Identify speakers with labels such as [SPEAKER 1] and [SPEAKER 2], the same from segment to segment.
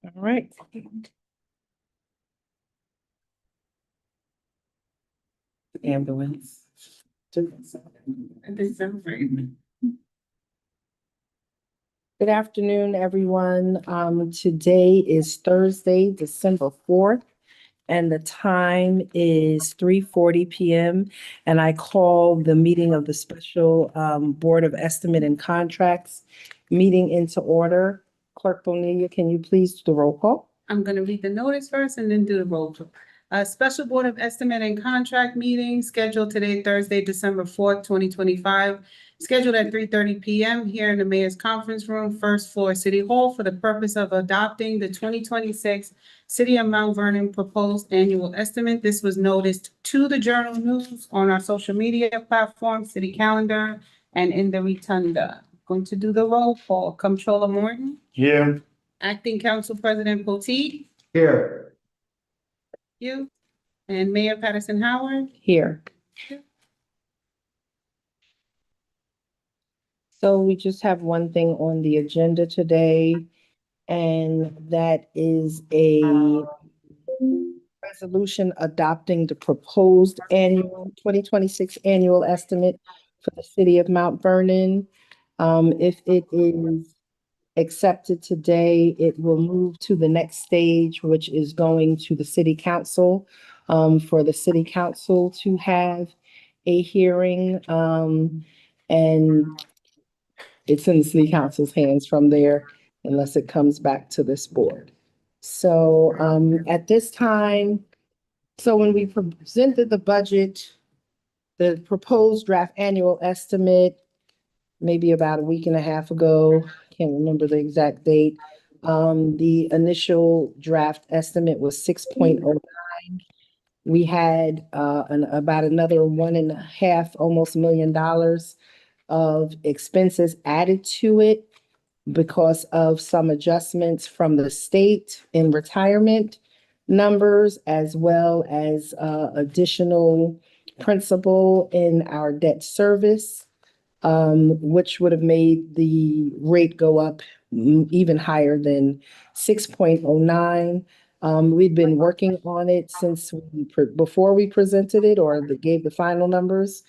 [SPEAKER 1] All right. Ambulance. Good afternoon, everyone. Today is Thursday, December 4th, and the time is 3:40 PM. And I call the meeting of the Special Board of Estimate and Contracts meeting into order. Clerk Bonilla, can you please do the roll call?
[SPEAKER 2] I'm gonna read the notice first and then do the roll call. Special Board of Estimate and Contract meeting scheduled today, Thursday, December 4th, 2025. Scheduled at 3:30 PM here in the Mayor's Conference Room, first floor, City Hall, for the purpose of adopting the 2026 City of Mount Vernon proposed annual estimate. This was noticed to the Journal News, on our social media platform, City Calendar, and in the Rotunda. Going to do the roll call. Comptroller Morton,
[SPEAKER 3] Here.
[SPEAKER 2] Acting Council President Potteet,
[SPEAKER 3] Here.
[SPEAKER 2] you, and Mayor Patterson Howard.
[SPEAKER 1] Here. So we just have one thing on the agenda today, and that is a resolution adopting the proposed annual 2026 annual estimate for the city of Mount Vernon. If it is accepted today, it will move to the next stage, which is going to the city council, for the city council to have a hearing, and it's in the city council's hands from there unless it comes back to this board. So, at this time, so when we presented the budget, the proposed draft annual estimate, maybe about a week and a half ago, can't remember the exact date. The initial draft estimate was 6.09. We had about another $1.5 almost $1 million of expenses added to it because of some adjustments from the state in retirement numbers, as well as additional principal in our debt service, which would have made the rate go up even higher than 6.09. We've been working on it since before we presented it or gave the final numbers.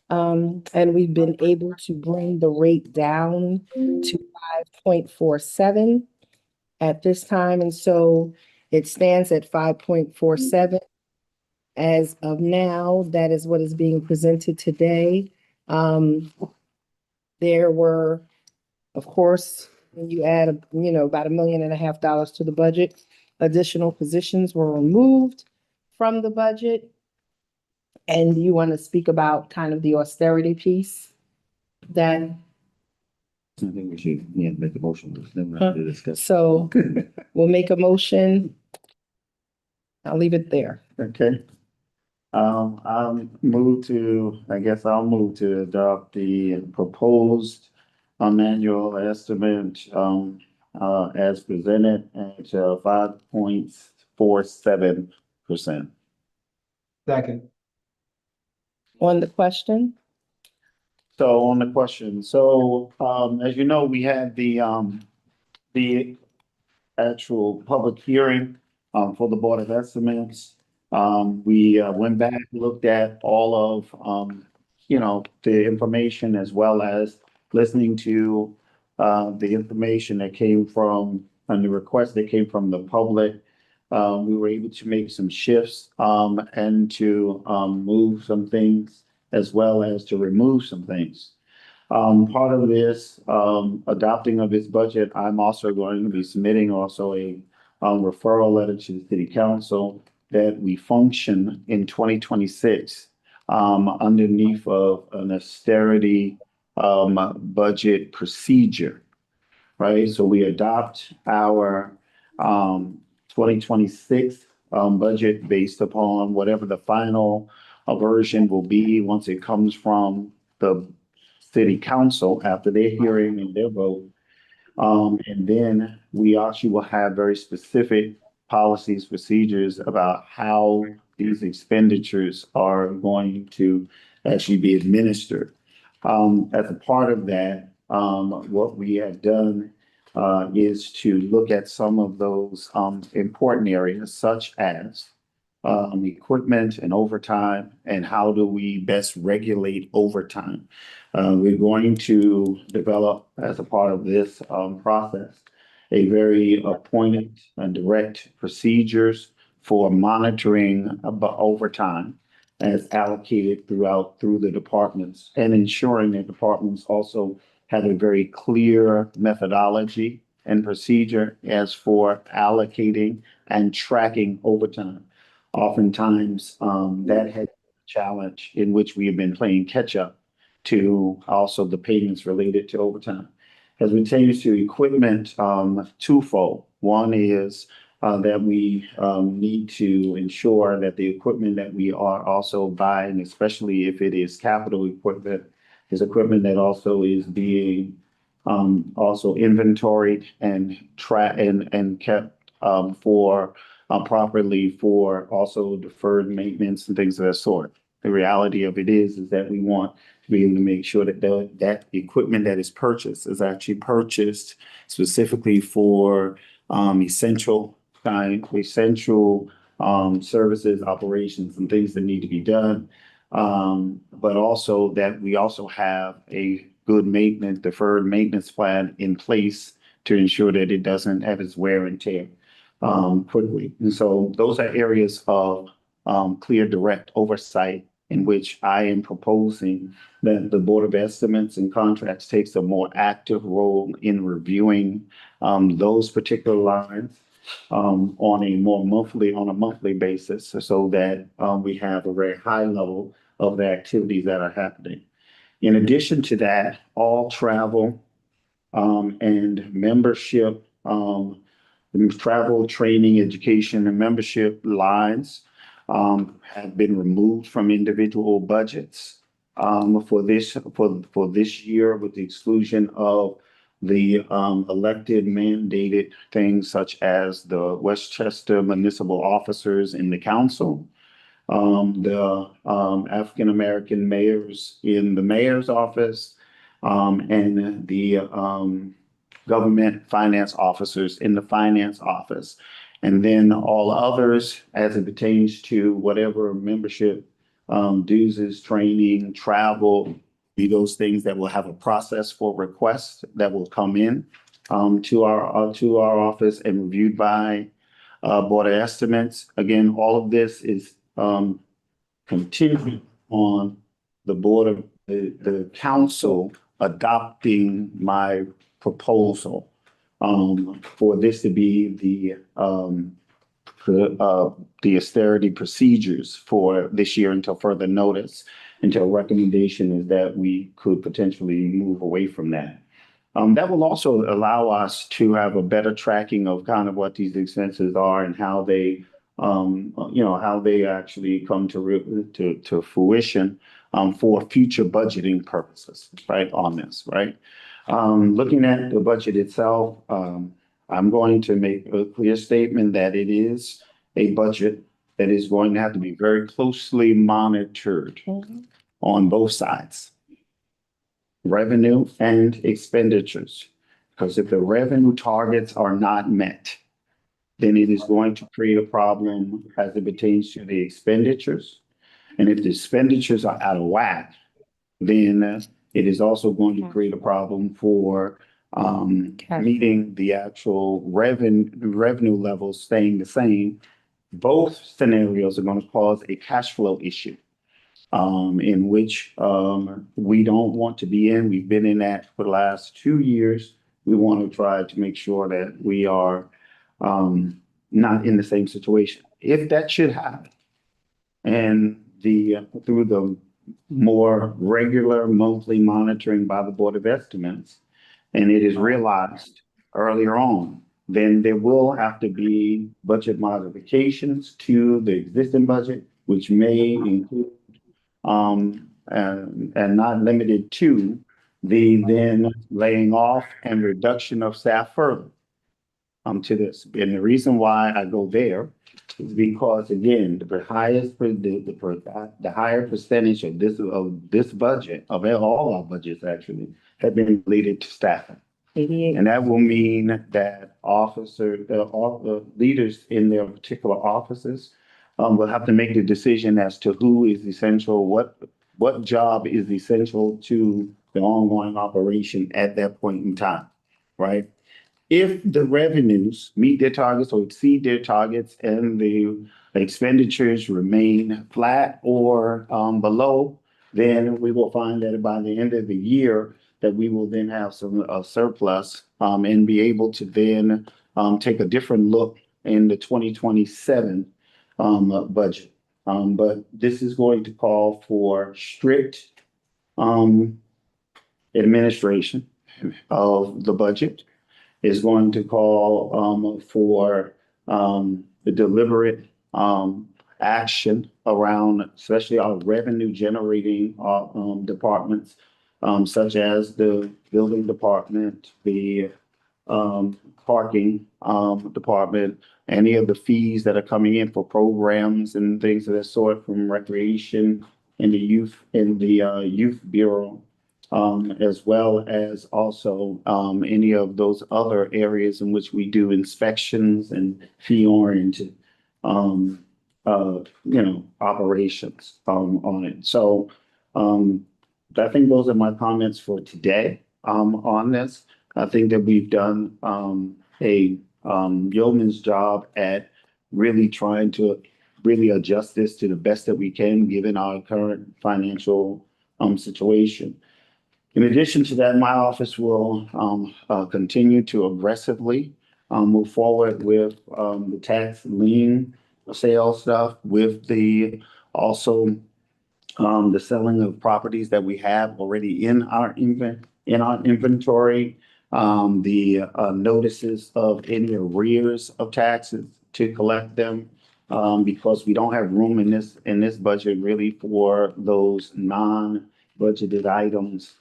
[SPEAKER 1] And we've been able to bring the rate down to 5.47 at this time. And so it stands at 5.47 as of now. That is what is being presented today. There were, of course, when you add, about $1.5 million to the budget, additional positions were removed from the budget. And you want to speak about kind of the austerity piece that,
[SPEAKER 3] I think we should, make a motion, then we'll have to discuss.
[SPEAKER 1] so we'll make a motion. I'll leave it there.
[SPEAKER 3] Okay. I'll move to adopt the proposed annual estimate, as presented at 5.47%.
[SPEAKER 4] Second.
[SPEAKER 1] On the question,
[SPEAKER 3] So on the question, as you know, we had the actual public hearing for the Board of Estimates. We went back, looked at all of the information, as well as listening to the information that came from and the requests that came from the public. We were able to make some shifts and to move some things, as well as to remove some things. Part of this adopting of this budget, I'm also going to be submitting also a referral letter to the city council that we function in 2026 underneath of an austerity budget procedure, right? So we adopt our 2026 budget based upon whatever the final version will be once it comes from the city council after their hearing and their vote. And then we actually will have very specific policies, procedures about how these expenditures are going to actually be administered. As a part of that, what we have done is to look at some of those, important areas such as equipment and overtime, and how do we best regulate overtime. We're going to develop, as a part of this process, a very appointed and direct procedures for monitoring about overtime as allocated through the departments, and ensuring that departments also have a very clear methodology and procedure as for allocating and tracking overtime. Oftentimes, that has been a challenge in which we have been playing catch up to also the payments related to overtime. As it pertains to equipment, twofold. One is that we need to ensure that the equipment that we are also buying, especially if it is capital equipment, is equipment that also is being also inventoried and kept for properly for also deferred maintenance and things of that sort. The reality of it is that we want to be able to make sure that that equipment that is purchased is actually purchased specifically for essential services, operations, and things that need to be done. But also that we also have a good maintenance, deferred maintenance plan in place to ensure that it doesn't have its wear and tear quickly. And so those are areas of clear, direct oversight in which I am proposing that the Board of Estimates and Contracts takes a more active role in reviewing those particular lines on a monthly basis, so that we have a very high level of the activities that are happening. In addition to that, all travel and membership, travel, training, education, and membership lines have been removed from individual budgets for this year, with the exclusion of the elected mandated things such as the Westchester municipal officers in the council, the African American mayors in the mayor's office, and the government finance officers in the finance office. And then all others as it pertains to whatever membership dues, training, travel, be those things that will have a process for requests that will come in to our office and reviewed by Board of Estimates. Again, all of this is contingent on the council adopting my proposal for this to be the austerity procedures for this year until further notice, until recommendation is that we could potentially move away from that. That will also allow us to have a better tracking of kind of what these expenses are and how they, how they actually come to fruition for future budgeting purposes, right, on this, right? Looking at the budget itself, I'm going to make a clear statement that it is a budget that is going to have to be very closely monitored on both sides, revenue and expenditures. Because if the revenue targets are not met, then it is going to create a problem as it pertains to the expenditures. And if the expenditures are out of whack, then it is also going to create a problem for meeting the actual revenue levels staying the same. Both scenarios are going to cause a cash flow issue in which we don't want to be in. We've been in that for the last 2 years. We want to try to make sure that we are not in the same situation. If that should happen, and through the more regular monthly monitoring by the Board of Estimates, and it is realized earlier on, then there will have to be budget modifications to the existing budget, which may include and not limited to the then laying off and reduction of staff further to this. And the reason why I go there is because, again, the higher percentage of this budget, of all our budgets actually, have been related to staffing.
[SPEAKER 1] 88.
[SPEAKER 3] And that will mean that all the leaders in their particular offices will have to make the decision as to who is essential, what job is essential to the ongoing operation at that point in time, right? If the revenues meet their targets or exceed their targets and the expenditures remain flat or below, then we will find that by the end of the year, that we will then have some surplus and be able to then take a different look in the 2027 budget. But this is going to call for strict administration of the budget. Is going to call for the deliberate action around, especially our revenue generating departments, such as the building department, the parking department, any of the fees that are coming in for programs and things of that sort from recreation and the youth bureau. As well as also any of those other areas in which we do inspections and fee-oriented, operations on it. So I think those are my comments for today on this. I think that we've done a yeoman's job at really trying to really adjust this to the best that we can, given our current financial situation. In addition to that, my office will continue to aggressively move forward with the tax lien sale stuff, with the also the selling of properties that we have already in our inventory, the notices of any arrears of taxes to collect them, because we don't have room in this budget really for those budgeted items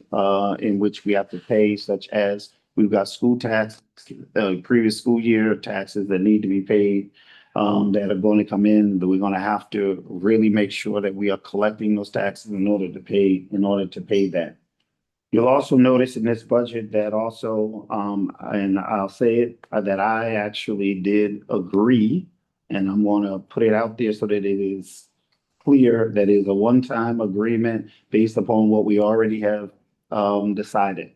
[SPEAKER 3] in which we have to pay, such as we've got school tax, previous school year taxes that need to be paid, that are going to come in, but we're going to have to really make sure that we are collecting those taxes in order to pay that. You'll also notice in this budget that also, and I'll say it, that I actually did agree, and I'm going to put it out there so that it is clear that is a one-time agreement based upon what we already have decided.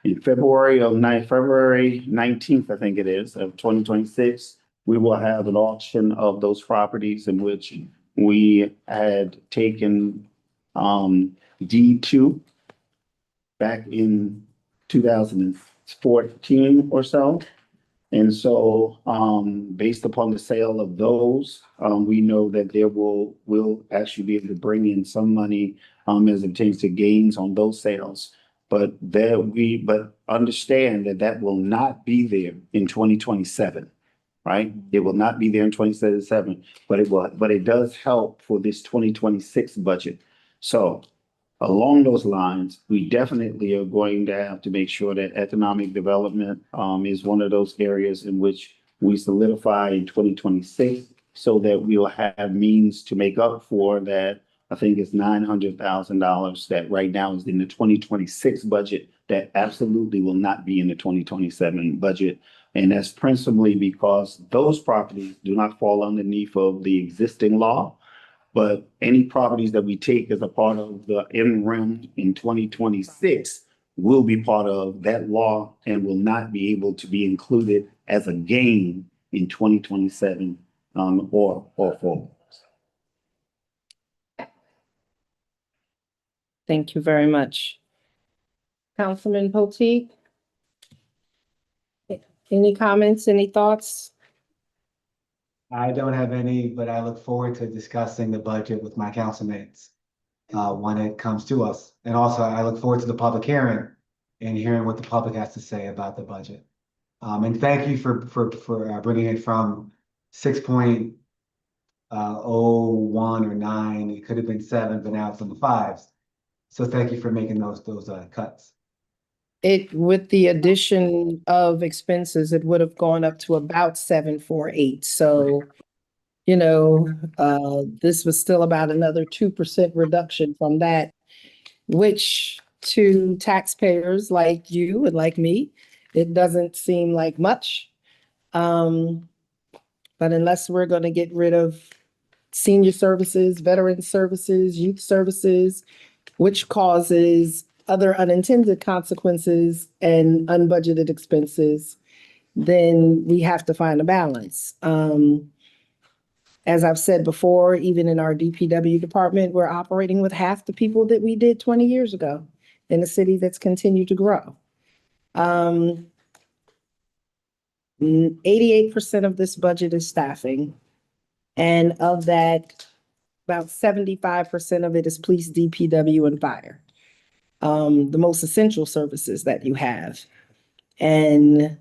[SPEAKER 3] In February 19th, I think it is, of 2026, we will have an auction of those properties in which we had taken deed to back in 2014 or so. And so, based upon the sale of those, we know that we'll actually be able to bring in some money, as it pertains to gains on those sales. But understand that will not be there in 2027, right? It will not be there in 2027, but it does help for this 2026 budget. So, along those lines, we definitely are going to have to make sure that economic development is one of those areas in which we solidify in 2026 so that we'll have means to make up for that. I think it's $900,000 that right now is in the 2026 budget that absolutely will not be in the 2027 budget. And that's principally because those properties do not fall underneath of the existing law. But any properties that we take as a part of the NREM in 2026 will be part of that law and will not be able to be included as a gain in 2027 or forward.
[SPEAKER 1] Thank you very much. Councilman Potteet? Any comments, any thoughts?
[SPEAKER 4] I don't have any, but I look forward to discussing the budget with my councilmates when it comes to us. And also, I look forward to the public hearing and hearing what the public has to say about the budget. And thank you for bringing it from 6.01 or 9. It could have been 7, but now it's on the 5s. So thank you for making those cuts.
[SPEAKER 1] With the addition of expenses, it would have gone up to about 748. So, this was still about another 2% reduction from that, which to taxpayers like you and like me it doesn't seem like much. But unless we're gonna get rid of senior services, veteran services, youth services, which causes other unintended consequences and unbudgeted expenses, then we have to find a balance. As I've said before, even in our DPW department, we're operating with half the people that we did 20 years ago in a city that's continued to grow. 88% of this budget is staffing. And of that, about 75% of it is police, DPW, and fire. The most essential services that you have. And,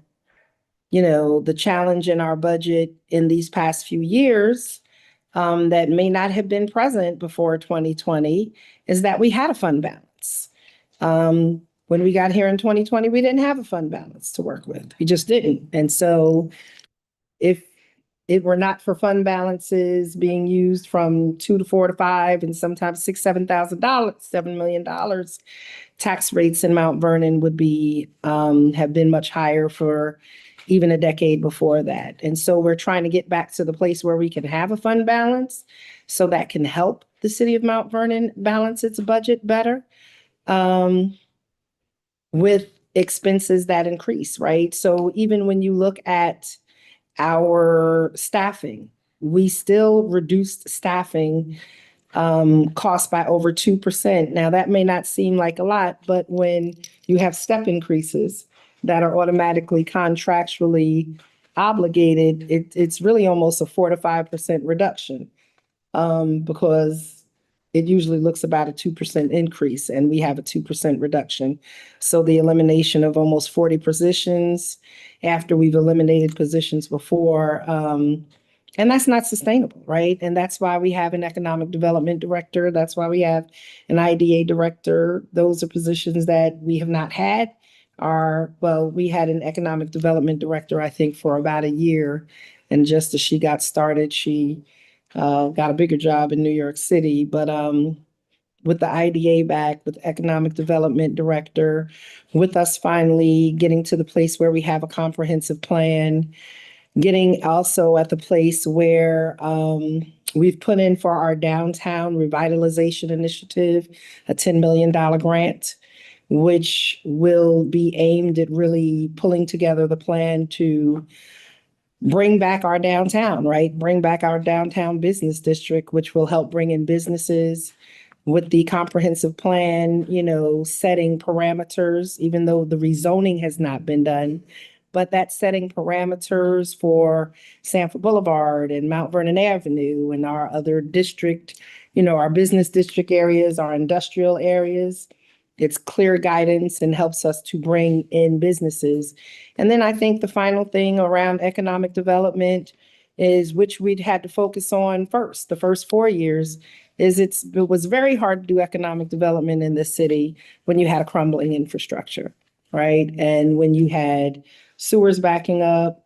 [SPEAKER 1] you know, the challenge in our budget in these past few years that may not have been present before 2020 is that we had a fund balance. When we got here in 2020, we didn't have a fund balance to work with. We just didn't. And so if it were not for fund balances being used from 2 to 4 to 5 and sometimes $6,000, $7,000, $7 million, tax rates in Mount Vernon would be have been much higher for even a decade before that. And so we're trying to get back to the place where we can have a fund balance so that can help the city of Mount Vernon balance its budget better with expenses that increase, right? So even when you look at our staffing, we still reduced staffing cost by over 2%. Now, that may not seem like a lot, but when you have step increases that are automatically contractually obligated, it's really almost a 4 to 5% reduction because it usually looks about a 2% increase, and we have a 2% reduction. So the elimination of almost 40 positions after we've eliminated positions before, and that's not sustainable, right? And that's why we have an economic development director. That's why we have an IDA director. Those are positions that we have not had. We had an economic development director, I think, for about a year. And just as she got started, she got a bigger job in New York City. But with the IDA back, with economic development director, with us finally getting to the place where we have a comprehensive plan, getting also at the place where we've put in for our downtown revitalization initiative, a $10 million grant, which will be aimed at really pulling together the plan to bring back our downtown, right? Bring back our downtown business district, which will help bring in businesses with the comprehensive plan, you know, setting parameters, even though the rezoning has not been done. But that's setting parameters for Sanford Boulevard and Mount Vernon Avenue and our other district, you know, our business district areas, our industrial areas. It's clear guidance and helps us to bring in businesses. And then I think the final thing around economic development is, which we'd had to focus on first, the first 4 years, is it was very hard to do economic development in this city when you had a crumbling infrastructure, right? And when you had sewers backing up,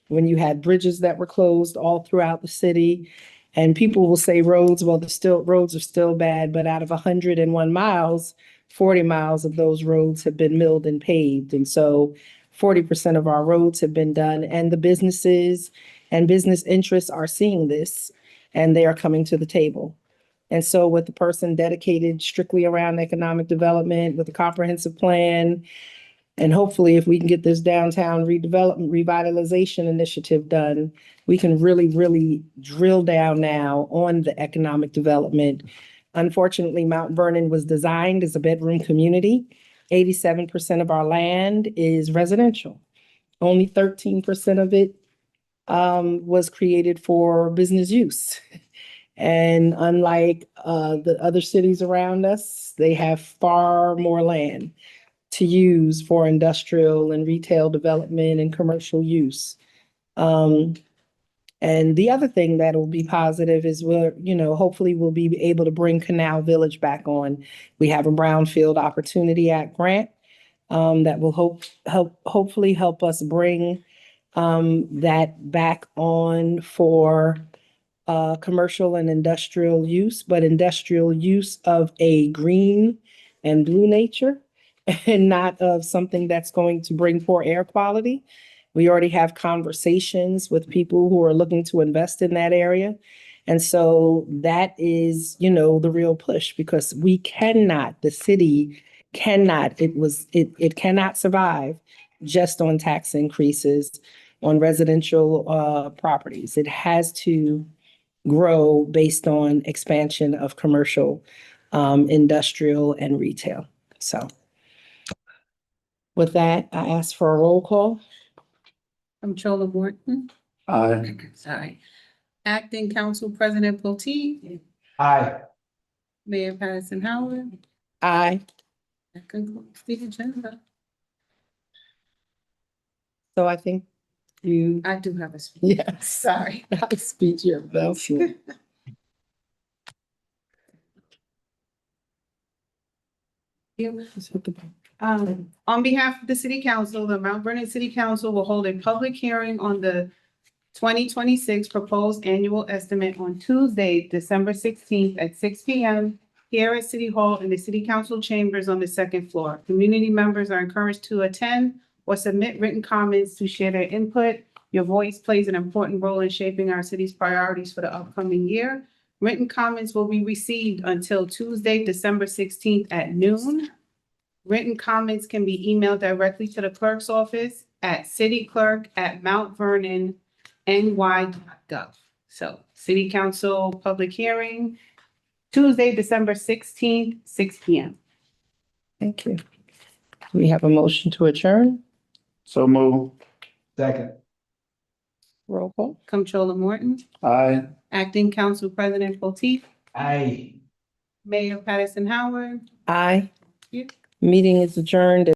[SPEAKER 1] when you had bridges that were closed all throughout the city. And people will say roads, well, roads are still bad, but out of 101 miles, 40 miles of those roads have been milled and paved. And so 40% of our roads have been done, and the businesses and business interests are seeing this and they are coming to the table. And so with the person dedicated strictly around economic development with a comprehensive plan, and hopefully if we can get this downtown revitalization initiative done, we can really, really drill down now on the economic development. Unfortunately, Mount Vernon was designed as a bedroom community. 87% of our land is residential. Only 13% of it was created for business use. And unlike the other cities around us, they have far more land to use for industrial and retail development and commercial use. And the other thing that will be positive is hopefully we'll be able to bring Canal Village back on. We have a Brownfield Opportunity Act grant that will hopefully help us bring that back on for commercial and industrial use, but industrial use of a green and blue nature. and not of something that's going to bring poor air quality. We already have conversations with people who are looking to invest in that area. And so that is, the real push because we cannot, the city cannot, it cannot survive just on tax increases on residential properties. It has to grow based on expansion of commercial, industrial and retail. So with that, I ask for a roll call.
[SPEAKER 2] Comptroller Morton,
[SPEAKER 3] Aye.
[SPEAKER 2] sorry. Acting Council President Potteet,
[SPEAKER 4] Aye.
[SPEAKER 2] Mayor Patterson Howard.
[SPEAKER 1] Aye.
[SPEAKER 2] That concludes the agenda.
[SPEAKER 1] So I think you,
[SPEAKER 2] I do have a speech.
[SPEAKER 1] yes,
[SPEAKER 2] Sorry.
[SPEAKER 1] I speak your announcement.
[SPEAKER 2] On behalf of the City Council, the Mount Vernon City Council will hold a public hearing on the 2026 proposed annual estimate on Tuesday, December 16th at 6 p.m. here at City Hall in the City Council chambers on the second floor. Community members are encouraged to attend or submit written comments to share their input. Your voice plays an important role in shaping our city's priorities for the upcoming year. Written comments will be received until Tuesday, December 16th at noon. Written comments can be emailed directly to the clerk's office at cityclerk@mountvernon.ny.gov. So, City Council public hearing, Tuesday, December 16th, 6 p.m.
[SPEAKER 1] Thank you. We have a motion to adjourn.
[SPEAKER 3] So move.
[SPEAKER 4] Second.
[SPEAKER 1] Roll call.
[SPEAKER 2] Comptroller Morton,
[SPEAKER 3] Aye.
[SPEAKER 2] Acting Council President Potteet,
[SPEAKER 4] Aye.
[SPEAKER 2] Mayor Patterson Howard.
[SPEAKER 1] Aye.
[SPEAKER 2] You.
[SPEAKER 1] Meeting is adjourned